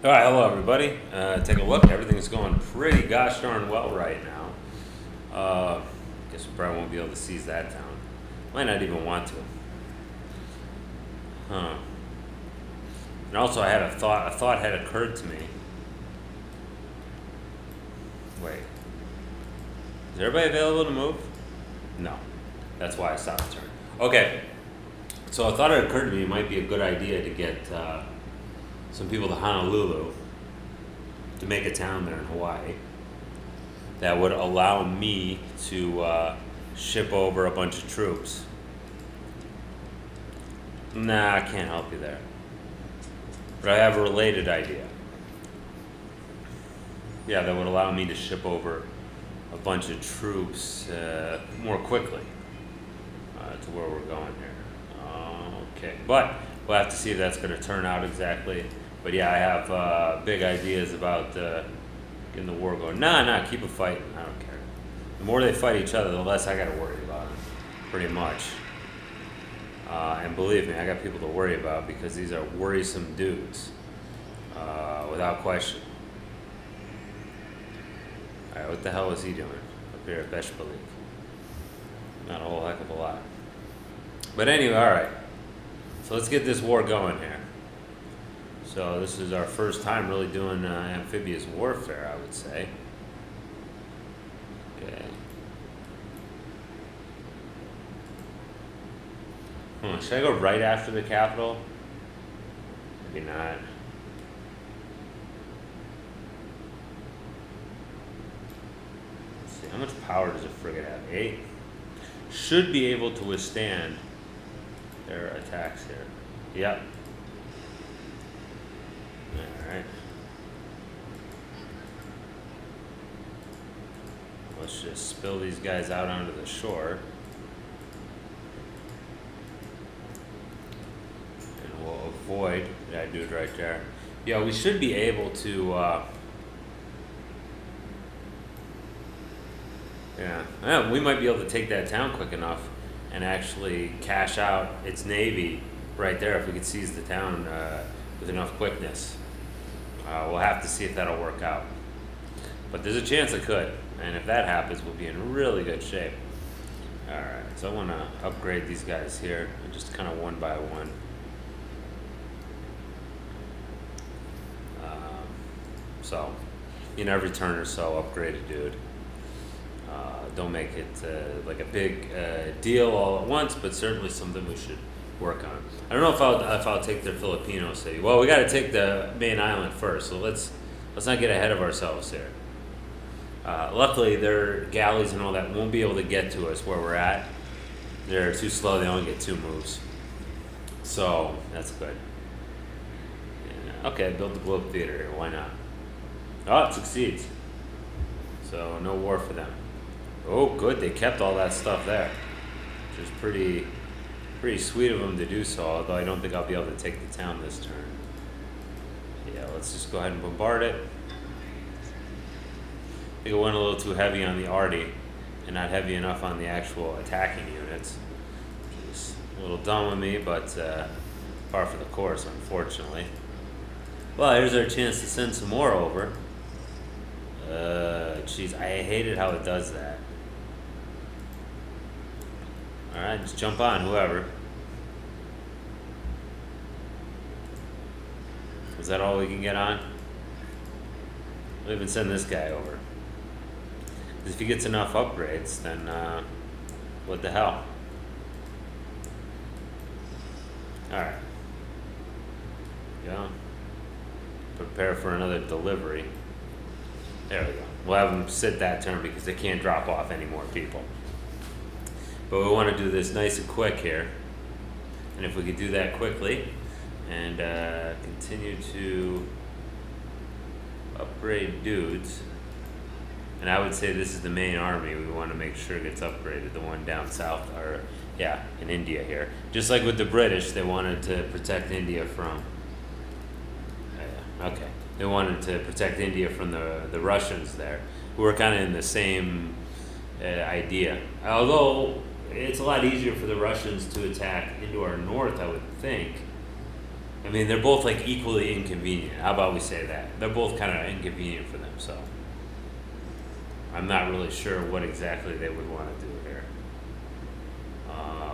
All right, hello everybody. Take a look. Everything's going pretty gosh darn well right now. Guess we probably won't be able to seize that town. Might not even want to. Huh. And also, I had a thought. A thought had occurred to me. Wait, is everybody available to move? No. That's why I stopped the turn. Okay. So I thought it occurred to me it might be a good idea to get some people to Honolulu to make a town there in Hawaii that would allow me to ship over a bunch of troops. Nah, I can't help you there. But I have a related idea. Yeah, that would allow me to ship over a bunch of troops more quickly to where we're going here. Okay, but we'll have to see if that's going to turn out exactly. But yeah, I have big ideas about getting the war going. Nah, keep it fighting. I don't care. The more they fight each other, the less I got to worry about them, pretty much. And believe me, I got people to worry about because these are worrisome dudes, without question. All right, what the hell is he doing up here at Beshbalik? Not a whole heck of a lot. But anyway, all right. So let's get this war going here. So this is our first time really doing amphibious warfare, I would say. Okay. Should I go right after the capital? Maybe not. Let's see, how much power does a frigate have? 8? Should be able to withstand their attacks here. Yep. Alright. Let's just spill these guys out onto the shore. And we'll avoid that dude right there. Yeah, we should be able to yeah, we might be able to take that town quick enough and actually cash out its navy right there if we could seize the town with enough quickness. We'll have to see if that'll work out. But there's a chance it could. And if that happens, we'll be in really good shape. Alright, so I want to upgrade these guys here, just kind of one by one. So, every turn or so, upgrade a dude. Don't make it like a big deal all at once, but certainly something we should work on. I don't know if I'll take their Filipino city. Well, we got to take the main island first, so let's not get ahead of ourselves here. Luckily, their galleys and all that won't be able to get to us where we're at. They're too slow. They only get 2 moves, so that's good. Yeah, okay, build the blow-up theater here. Why not? Oh, it succeeds. So no war for them. Oh, good. They kept all that stuff there, which is pretty sweet of them to do so. Although I don't think I'll be able to take the town this turn. Yeah, let's just go ahead and bombard it. I think it went a little too heavy on the arty and not heavy enough on the actual attacking units, which is a little dumb of me, but par for the course, unfortunately. Well, here's our chance to send some more over. Jeez, I hated how it does that. Alright, just jump on, whoever. Was that all we can get on? We'll even send this guy over. Because if he gets enough upgrades, then what the hell? Alright. Yeah. Prepare for another delivery. There we go. We'll have them sit that turn because they can't drop off any more people. But we want to do this nice and quick here. And if we could do that quickly and continue to upgrade dudes. And I would say this is the main army we want to make sure gets upgraded. The one down south, or yeah, in India here. Just like with the British, they wanted to protect India from... okay. They wanted to protect India from the Russians there, who were kind of in the same idea. Although it's a lot easier for the Russians to attack into our north, I would think, I mean, they're both like equally inconvenient. How about we say that? They're both kind of inconvenient for them, so I'm not really sure what exactly they would want to do here.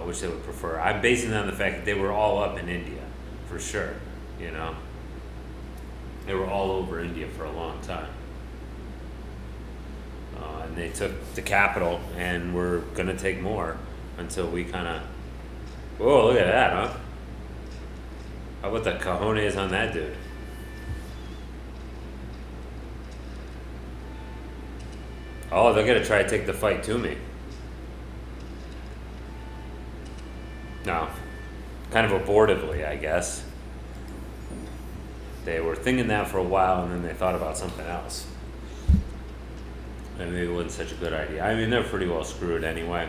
Which they would prefer. I'm basing it on the fact that they were all up in India, for sure. You know, they were all over India for a long time. And they took the capital, and we're gonna take more until we kind of. Whoa! Look at that, huh? How about the cojones on that dude? Oh, they're gonna try to take the fight to me. No, kind of abortively, I guess. They were thinking that for a while, and then they thought about something else. And maybe it wasn't such a good idea. I mean, they're pretty well screwed anyway.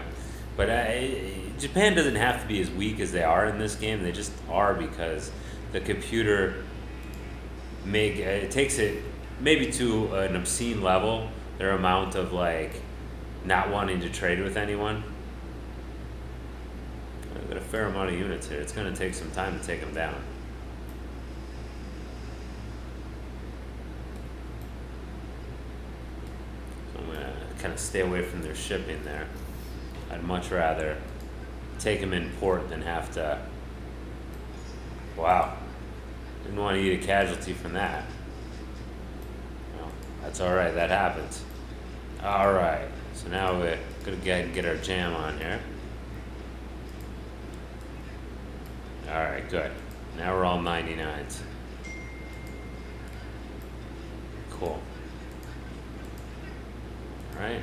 But Japan doesn't have to be as weak as they are in this game. They just are because the computer it takes it maybe to an obscene level. Their amount of like not wanting to trade with anyone. I've got a fair amount of units here. It's going to take some time to take them down. So I'm going to kind of stay away from their shipping there. I'd much rather take them in port than have to. Wow. Didn't want to eat a casualty from that. Well, that's alright. That happens. Alright. So now we're going to go ahead and get our jam on here. Alright, good. Now we're all 99s. Cool. Alright.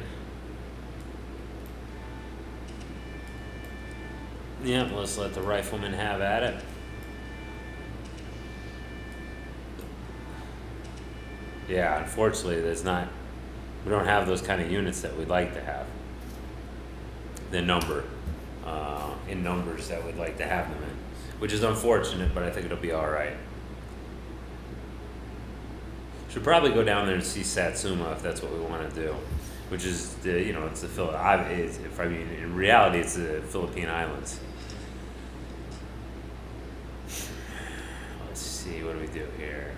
Yep, let's let the riflemen have at it. Yeah, unfortunately, we don't have those kind of units that we'd like to have. In numbers that we'd like to have them in. Which is unfortunate, but I think it'll be alright. Should probably go down there and see Satsuma if that's what we want to do. Which is, it's the in reality, it's the Philippine Islands. Let's see, what do we do here?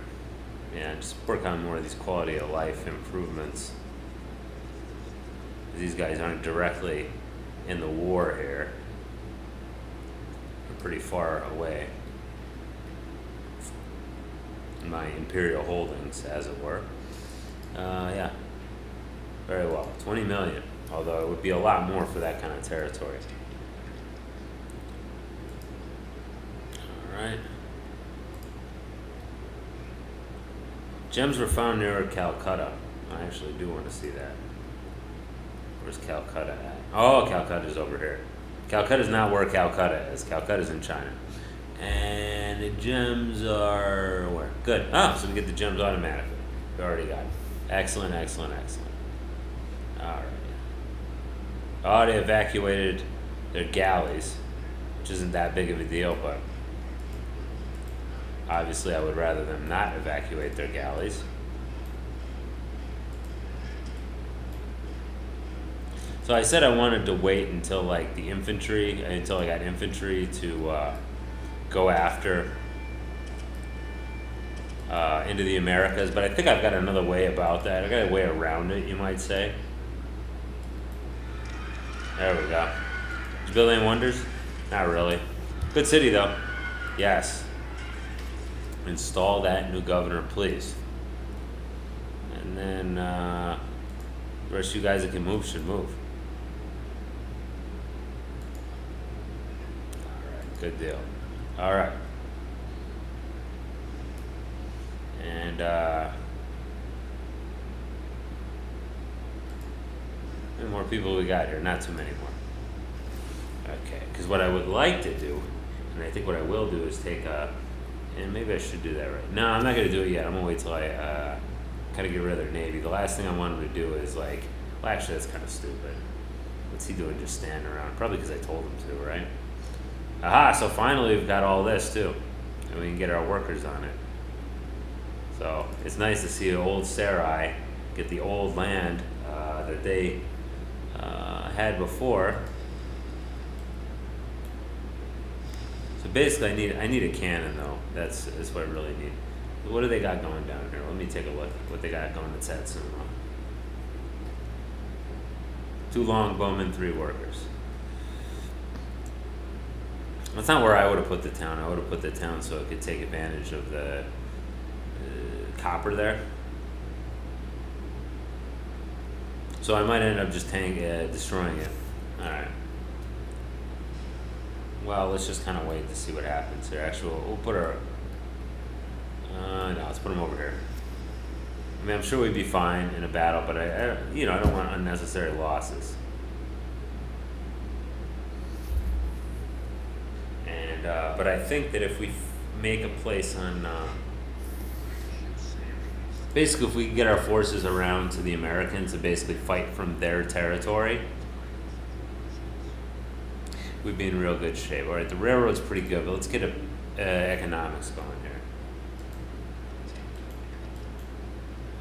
Yeah, just work on more of these quality of life improvements. These guys aren't directly in the war here. They're pretty far away. My imperial holdings, as it were. Yeah. Very well. 20 million. Although it would be a lot more for that kind of territory. Alright. Gems were found near Calcutta. I actually do want to see that. Where's Calcutta at? Oh, Calcutta's over here. Calcutta's not where Calcutta is. Calcutta's in China. And the gems are where? Good. Oh, so we get the gems automatically. We already got it. Excellent, excellent, excellent. Alright. Oh, they evacuated their galleys, which isn't that big of a deal, but obviously I would rather them not evacuate their galleys. So I said I wanted to wait until like until I got infantry to go after into the Americas, but I think I've got another way about that. I've got a way around it, you might say. There we go. Did you build any wonders? Not really. Good city though. Yes. Install that new governor, please. And then the rest of you guys that can move should move. Alright, good deal. Alright. And how many more people we got here? Not too many more. Okay, because what I would like to do, and I think what I will do is take and maybe I should do that right. No, I'm not going to do it yet. I'm going to wait till I kind of get rid of their navy. The last thing I wanted to do is well, actually that's kind of stupid. What's he doing just standing around? Probably because I told him to, right? Aha, so finally we've got all this too. And we can get our workers on it. So it's nice to see old Sarai get the old land that they had before. So So basically, I need a cannon though. That's what I really need. What do they got going down here? Let me take a look. What they got going at Satsuma. 2 longbowmen, 3 workers. That's not where I would have put the town. I would have put the town so it could take advantage of the copper there. So I might end up just destroying it. Alright. Well, let's just kind of wait to see what happens here. Actually, we'll put our... no, let's put them over here. I mean, I'm sure we'd be fine in a battle, but I don't want unnecessary losses. And, but I think that if we make a place on... basically, if we can get our forces around to the Americans and basically fight from their territory, we'd be in real good shape. All right, the railroad's pretty good, but let's get economics going here.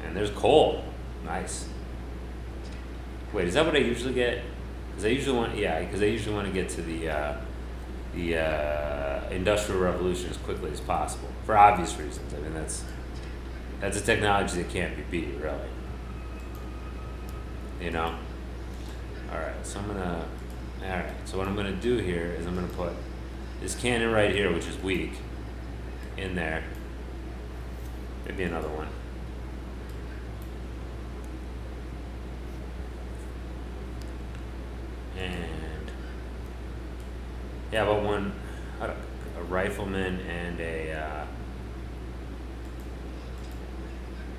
And there's coal. Nice. Wait, is that what I usually get? Because I usually want to get to the Industrial Revolution as quickly as possible for obvious reasons. I mean, that's a technology that can't be beat, really. You know? Alright, so so what I'm gonna do here is I'm gonna put this cannon right here, which is weak, in there. Maybe another one. And yeah, but a rifleman and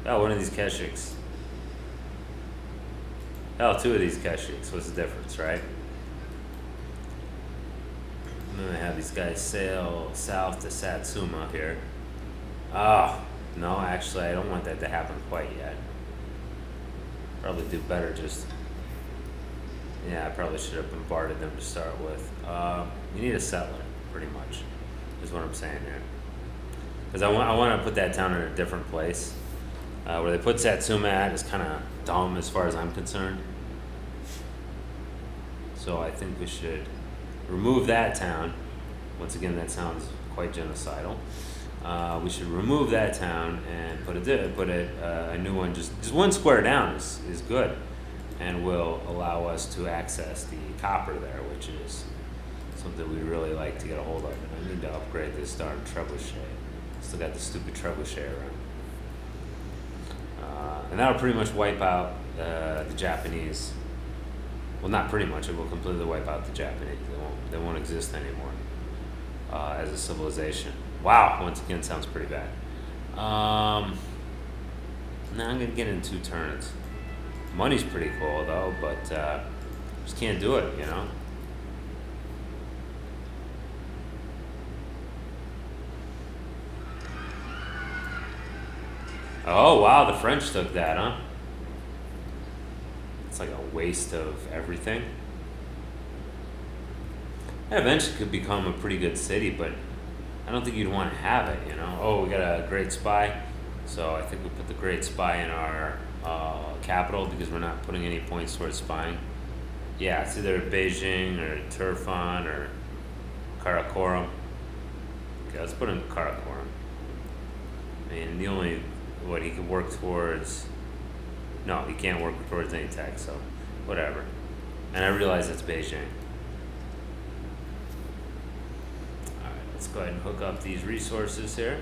one of these Keshiks. Hell, 2 of these Keshiks. What's the difference, right? I'm gonna have these guys sail south to Satsuma here. Oh, no, actually, I don't want that to happen quite yet. Probably do better just... Yeah, I probably should have bombarded them to start with. You need a settler, pretty much, is what I'm saying here. Because I want to put that town in a different place. Where they put Satsuma at is kind of dumb as far as I'm concerned. So I think we should remove that town. Once again, that sounds quite genocidal. We should remove that town and put a new one. Just 1 square down is good, and will allow us to access the copper there, which is something we really like to get a hold of. And I need to upgrade this darn trebuchet. Still got the stupid trebuchet around. And that'll pretty much wipe out the Japanese. Well, not pretty much. It will completely wipe out the Japanese. They won't exist anymore as a civilization. Wow. Once again, sounds pretty bad. Now I'm gonna get in 2 turns. Money's pretty cool though, but just can't do it. You know. Oh, wow, the French took that, huh? It's like a waste of everything. That eventually could become a pretty good city, but I don't think you'd want to have it, you know? Oh, we got a great spy. So I think we put the great spy in our capital because we're not putting any points towards spying. Yeah, it's either Beijing or Turfan or Karakoram. Okay, let's put in Karakoram. I mean, the only... what he could work towards... No, he can't work towards any tech, so whatever. And I realize it's Beijing. Alright, let's go ahead and hook up these resources here.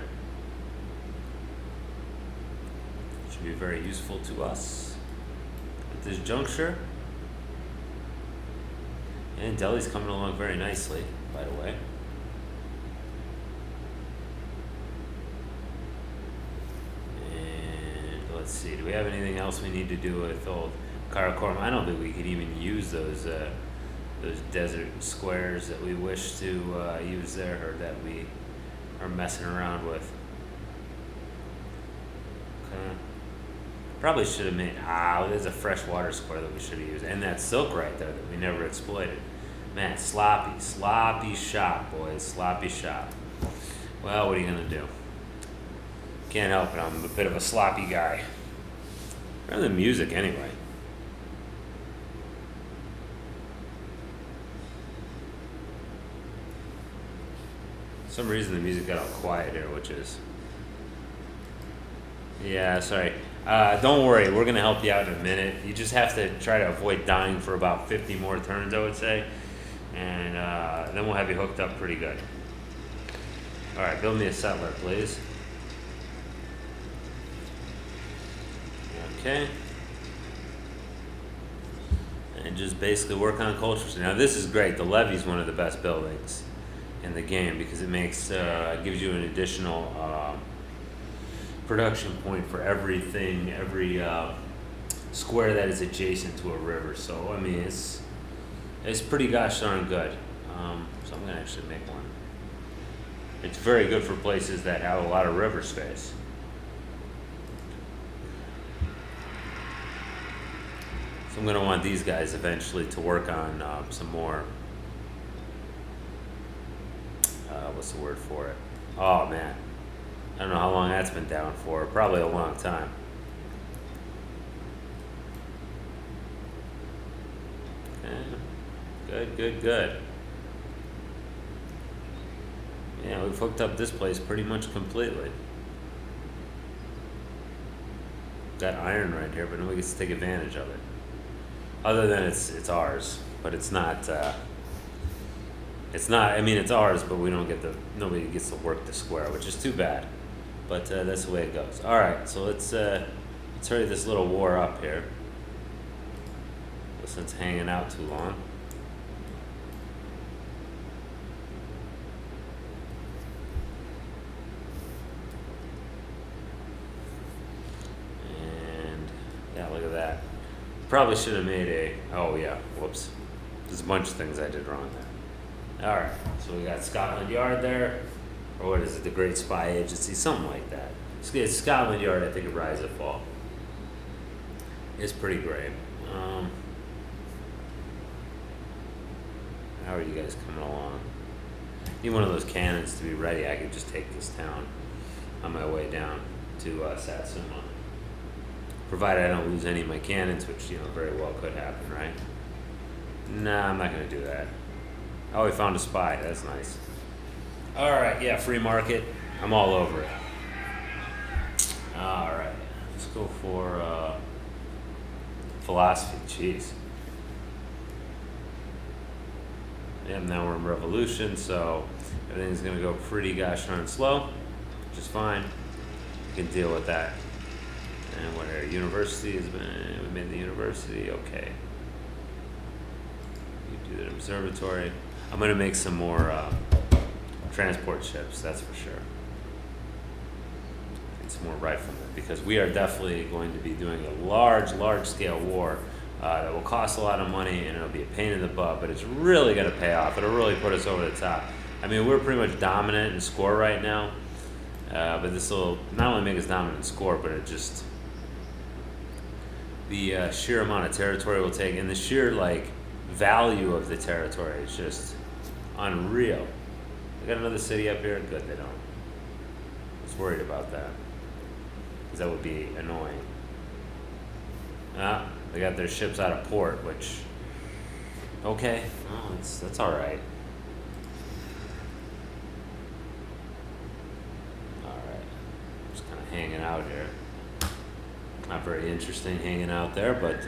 Should be very useful to us at this juncture. And Delhi's coming along very nicely, by the way. Let's see, do we have anything else we need to do with old Karakoram? I don't think we could even use those desert squares that we wish to use there, or that we are messing around with. Okay. Probably should have made... there's a freshwater square that we should have used. And that silk right there that we never exploited. Man, sloppy shop, boys. Sloppy shop. Well, what are you going to do? Can't help it. I'm a bit of a sloppy guy. Rather than music, anyway. some reason the music got all quiet here, which is, yeah, sorry. Don't worry, we're gonna help you out in a minute. You just have to try to avoid dying for about 50 more turns, I would say, and then we'll have you hooked up pretty good. All right, build me a settler, please. Okay. And just basically work on cultures. Now this is great. The levee's one of the best buildings in the game because it makes gives you an additional production point for everything, every square that is adjacent to a river. So I mean, it's pretty gosh darn good. So I'm gonna actually make one. It's very good for places that have a lot of river space. So I'm going to want these guys eventually to work on some more, what's the word for it? Oh man, I don't know how long that's been down for, probably a long time. Okay. Good. Yeah, we've hooked up this place pretty much completely. Got iron right here, but nobody gets to take advantage of it. Other than it's ours, but it's not. It's not. I mean, it's ours, but we don't get nobody gets to work the square, which is too bad. But that's the way it goes. All right, so let's hurry this little war up here. Since hanging out too long. And yeah, look at that. Probably should have made a, oh yeah, whoops. There's a bunch of things I did wrong there. Alright, so we got Scotland Yard there, or what is it, the Great Spy Agency, something like that. It's Scotland Yard, I think, of Rise or Fall. It's pretty great. How are you guys coming along? Need one of those cannons to be ready. I could just take this town on my way down to Satsuma. Provided I don't lose any of my cannons, which, you know, very well could happen, right? Nah, I'm not going to do that. Oh, we found a spy. That's nice. All right, yeah, free market. I'm all over it. All right, let's go for philosophy. Jeez. Yeah, now we're in revolution, so everything's going to go pretty gosh darn slow, which is fine. We can deal with that. And what our university has been, we made the university, okay. You do the observatory. I'm going to make some more transport ships, that's for sure. And some more riflemen, because we are definitely going to be doing a large scale war that will cost a lot of money and it'll be a pain in the butt, but it's really going to pay off. It'll really put us over the top. I mean, we're pretty much dominant in score right now, but this will not only make us dominant in score, but it just, the sheer amount of territory we'll take and the sheer like value of the territory is just unreal. They got another city up here? Good, they don't. I was worried about that because that would be annoying. They got their ships out of port, which, okay, oh, that's all right. All right, just kind of hanging out here. Not very interesting hanging out there, but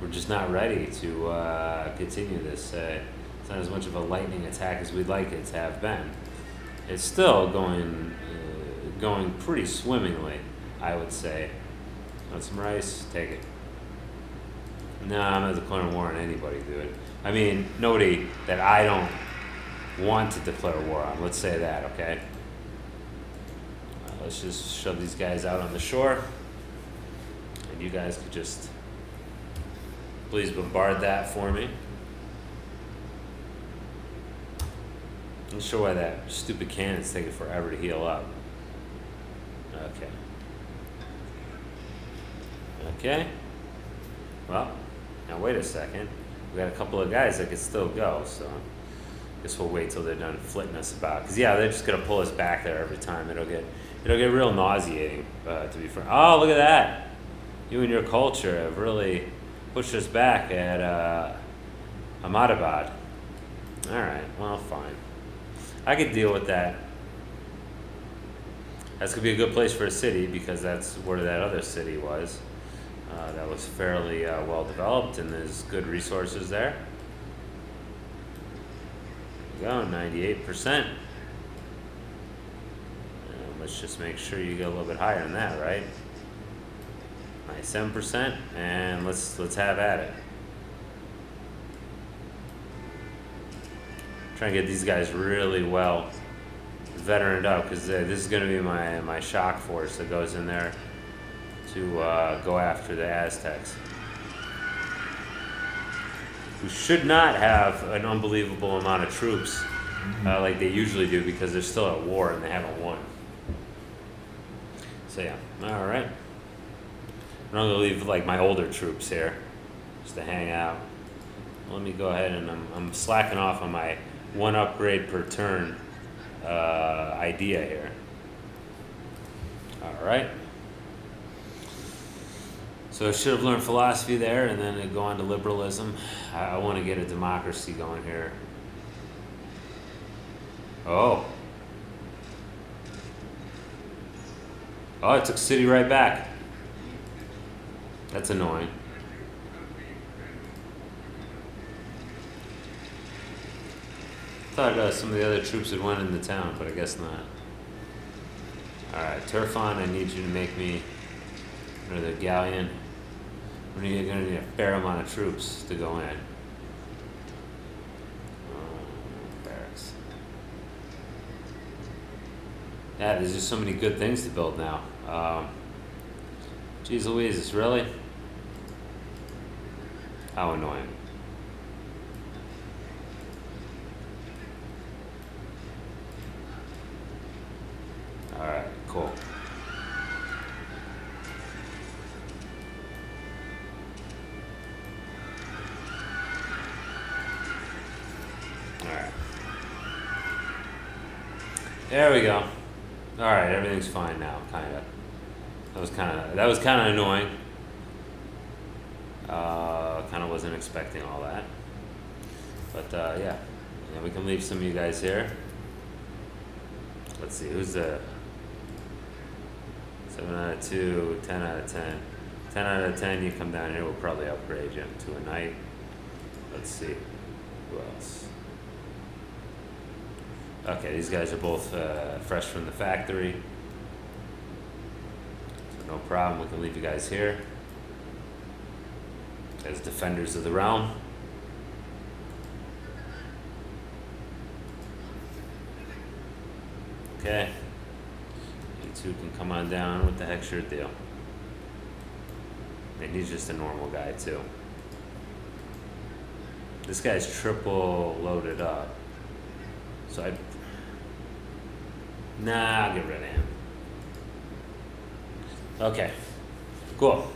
we're just not ready to continue this. It's not as much of a lightning attack as we'd like it to have been. It's still going pretty swimmingly, I would say. Want some rice? Take it. No, I'm not declaring war on anybody, dude. I mean, nobody that I don't want to declare war on. Let's say that, okay? Let's just shove these guys out on the shore. And you guys could just please bombard that for me. I'm not sure why that stupid cannon's taking forever to heal up. Okay. Okay. Well, now wait a second. We got a couple of guys that could still go, so I guess we'll wait till they're done flitting us about. Cause yeah, they're just gonna pull us back there every time. It'll get real nauseating, to be frank. Oh, look at that! You and your culture have really pushed us back at Ahmadabad. All right, well, fine. I could deal with that. That's gonna be a good place for a city because that's where that other city was. That was fairly well developed, and there's good resources there. There you go, 98%. Let's just make sure you get a little bit higher than that, right? 97%, and let's have at it. Try and get these guys really well veteraned up because this is going to be my shock force that goes in there to go after the Aztecs, who should not have an unbelievable amount of troops like they usually do because they're still at war and they haven't won. So yeah, all right. I'm going to leave like my older troops here just to hang out. Let me go ahead and I'm slacking off on my 1 upgrade per turn idea here. All right. So I should have learned philosophy there and then go on to liberalism. I want to get a democracy going here. Oh, it took city right back. That's annoying. Thought some of the other troops had went into town, but I guess not. Alright, Turfon, I need you to make me another galleon. We're going to need a fair amount of troops to go in. Barracks. Yeah, there's just so many good things to build now. Jeez Louise, really? How annoying. Alright, cool. Alright. There we go. Alright, everything's fine now, kinda. That was kinda annoying. Kinda wasn't expecting all that. But yeah, we can leave some of you guys here. Let's see, who's the 7 out of 2, 10 out of 10. 10 out of 10, you come down here, we'll probably upgrade you to a knight. Let's see, who else? Okay, these guys are both fresh from the factory. So no problem, we can leave you guys here as defenders of the realm. Okay. You two can come on down. What the heck's your deal? And he's just a normal guy too. This guy's triple loaded up. So I'll get rid of him. Okay. Cool.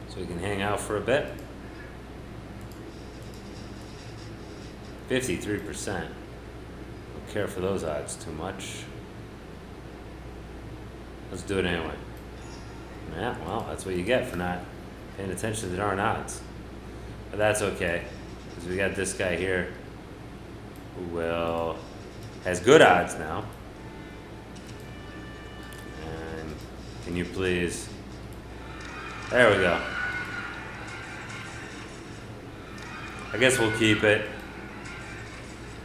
So we can hang out for a bit. 53%. Don't care for those odds too much. Let's do it anyway. Yeah, well, that's what you get for not paying attention to the darn odds. But that's okay, because we got this guy here who has good odds now. And can you please? There we go. I guess we'll keep it.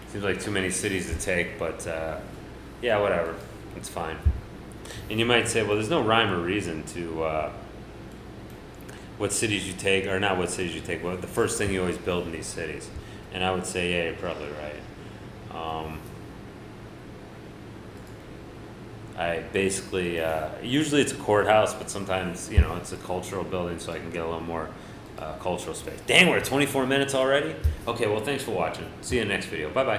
Seems like too many cities to take, but yeah, whatever. It's fine. And you might say, well, there's no rhyme or reason to what cities you take, or not what cities you take, but the first thing you always build in these cities. And I would say, yeah, you're probably right. I basically, usually it's a courthouse, but sometimes, it's a cultural building, so I can get a little more cultural space. Dang, we're at 24 minutes already? Okay, well, thanks for watching. See you in the next video. Bye-bye.